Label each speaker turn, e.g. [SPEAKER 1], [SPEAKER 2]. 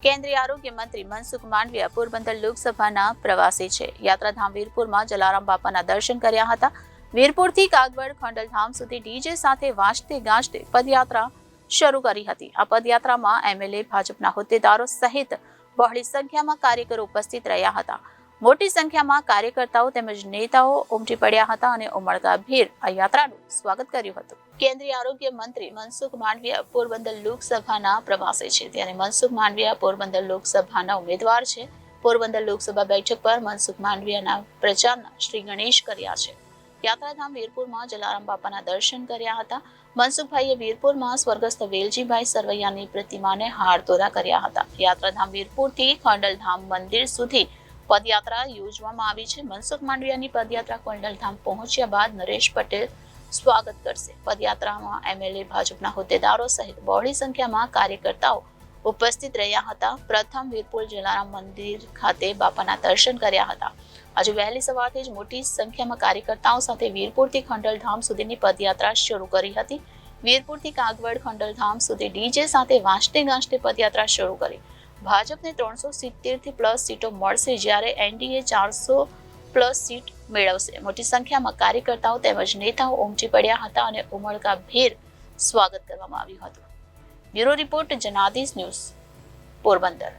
[SPEAKER 1] કેન્દ્રીય આરોગ્ય મંત્રી મનસુખ માંડવિયા પોરબંદર લોકસભાના પ્રવાસે છે. યાત્રાધામ વીરપુરમાં જલારામ બાપાના દર્શન કર્યા હતા. વીરપુરથી કાગવડ ખંડલધામ સુધી ડીજે સાથે વાજતે ગાજતે પદયાત્રા શરૂ કરી હતી. આ પદયાત્રામાં એમએલએ, ભાજપના હોદ્દેદારો સહિત બહોળી સંખ્યામાં કાર્યકરો ઉપસ્થિત રહ્યા હતા. મોટી સંખ્યામાં કાર્યકર્તાઓ તેમજ નેતાઓ ઉમટી પડ્યા હતા અને ઉમળકાભેર આ યાત્રાનું સ્વાગત કર્યું હતું. કેન્દ્રીય આરોગ્ય મંત્રી મનસુખ માંડવિયા પોરબંદર લોકસભાના પ્રવાસે છે. ત્યારે મનસુખ માંડવિયા પોરબંદર લોકસભાના ઉમેદવાર છે. પોરબંદર લોકસભા બેઠક પર મનસુખ માંડવિયાના પ્રચારના શ્રી ગણેશ કર્યા છે. યાત્રાધામ વીરપુરમાં જલારામ બાપાના દર્શન કર્યા હતા. મનસુખભાઈએ વીરપુરમાં સ્વર્ગસ્થ વેલજીભાઈ સરવૈયાની પ્રતિમાને હારતોરા કર્યા હતા. યાત્રાધામ વીરપુરથી ખંડલધામ મંદિર સુધી પદયાત્રા યોજવામાં આવી છે. મનસુખ માંડવિયાની પદયાત્રા ખંડલધામ પહોંચ્યા બાદ નરેશ પટેલ સ્વાગત કરશે. પદયાત્રામાં એમએલએ, ભાજપના હોદ્દેદારો સહિત બહોળી સંખ્યામાં કાર્યકર્તાઓ ઉપસ્થિત રહ્યા હતા. પ્રથમ વીરપુર જલારામ મંદિર ખાતે બાપાના દર્શન કર્યા હતા. આજે વહેલી સવારથી જ મોટી સંખ્યામાં કાર્યકર્તાઓ સાથે વીરપુરથી ખંડલધામ સુધીની પદયાત્રા શરૂ કરી હતી. વીરપુરથી કાગવડ ખંડલધામ સુધી ડીજે સાથે વાજતે ગાજતે પદયાત્રા શરૂ કરી. ભાજપને 370 થી પ્લસ સીટો મળશે, જ્યારે એનડીએ 400 પ્લસ સીટ મેળવશે. મોટી સંખ્યામાં કાર્યકર્તાઓ તેમજ નેતાઓ ઉમટી પડ્યા હતા અને ઉમળકાભેર સ્વાગત કરવામાં આવ્યું હતું. Bureau report, Janadesh news, Porbandar.